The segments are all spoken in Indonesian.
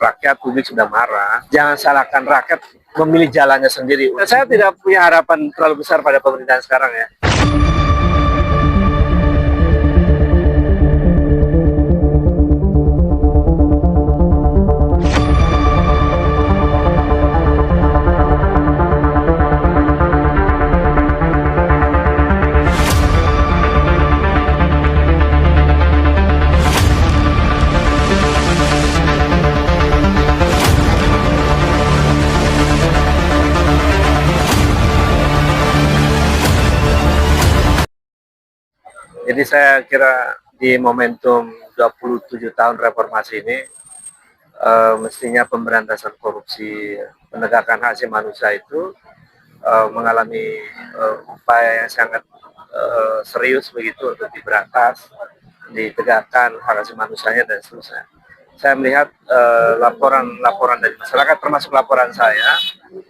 rakyat, publik sudah marah. Jangan salahkan rakyat memilih jalannya sendiri. Saya tidak punya harapan terlalu besar pada pemerintahan sekarang ya. Jadi saya kira di momentum 27 tahun reformasi ini, mestinya pemberantasan korupsi, penegakan hak asasi manusia itu mengalami upaya yang sangat serius begitu untuk diberantas, ditegakkan hak asasi manusianya dan seterusnya. Saya melihat laporan-laporan dari masyarakat, termasuk laporan saya,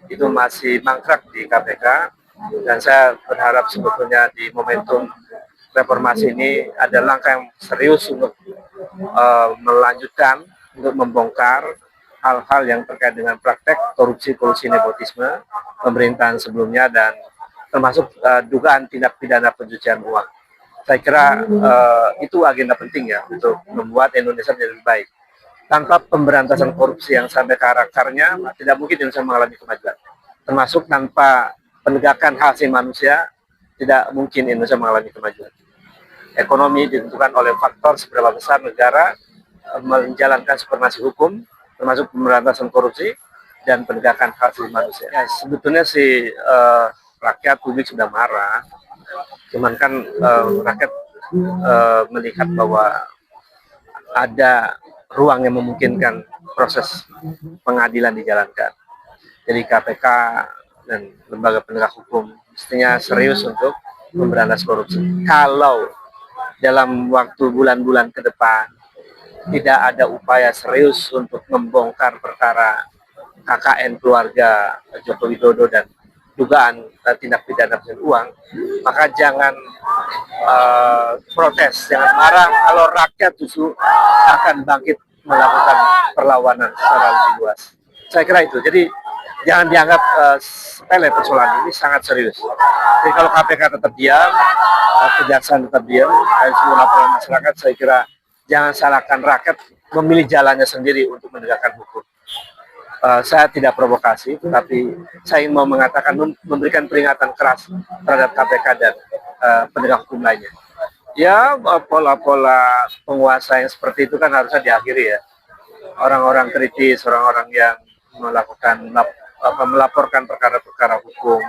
itu masih mangkrak di KPK, dan saya berharap sebetulnya di momentum reformasi ini ada langkah yang serius untuk melanjutkan, untuk membongkar hal-hal yang terkait dengan praktek korupsi, kolusi, nepotisme pemerintahan sebelumnya, dan termasuk dugaan tindak pidana pencucian uang. Saya kira itu agenda penting ya untuk membuat Indonesia menjadi lebih baik. Tanpa pemberantasan korupsi yang sampai ke akar-akarnya, tidak mungkin Indonesia mengalami kemajuan. Termasuk tanpa penegakan hak asasi manusia, tidak mungkin Indonesia mengalami kemajuan. Ekonomi ditentukan oleh faktor seberapa besar negara menjalankan supremasi hukum, termasuk pemberantasan korupsi dan penegakan hak asasi manusia. Ya, sebetulnya sih rakyat, publik sudah marah, cuman kan rakyat melihat bahwa ada ruang yang memungkinkan proses pengadilan dijalankan. Jadi KPK dan lembaga penegak hukum mestinya serius untuk memberantas korupsi. Kalau dalam waktu bulan-bulan ke depan tidak ada upaya serius untuk membongkar perkara KKN keluarga Joko Widodo dan dugaan tindak pidana pencucian uang, maka jangan protes, jangan marah kalau rakyat justru akan bangkit melakukan perlawanan secara lebih luas. Saya kira itu. Jadi jangan dianggap sepele persoalan ini, sangat serius. Jadi kalau KPK tetap diam, kejaksaan tetap diam, dan semua laporan masyarakat, saya kira jangan salahkan rakyat memilih jalannya sendiri untuk menegakkan hukum. Saya tidak provokasi, tetapi saya ingin mau mengatakan, memberikan peringatan keras terhadap KPK dan penegak hukum lainnya. Ya, pola-pola penguasa yang seperti itu kan harusnya diakhiri ya. Orang-orang kritis, orang-orang yang melaporkan perkara-perkara hukum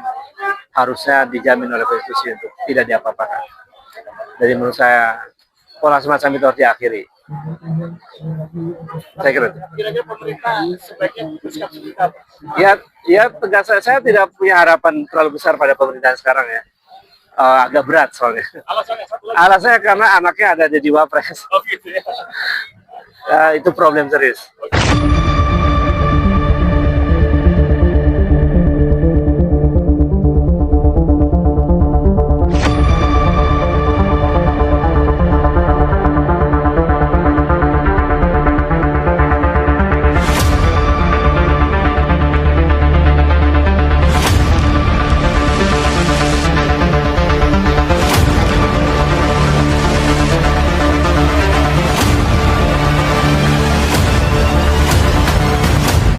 harusnya dijamin oleh konstitusi untuk tidak diapa-apakan. Jadi menurut saya pola semacam itu harus diakhiri. Saya kira. Kira-kira pemerintah sebaiknya bersikap seperti apa? Ya tegas, saya tidak punya harapan terlalu besar pada pemerintahan sekarang ya. Agak berat soalnya. Alasannya karena anaknya ada di Wapres. Oh gitu ya. Itu problem serius.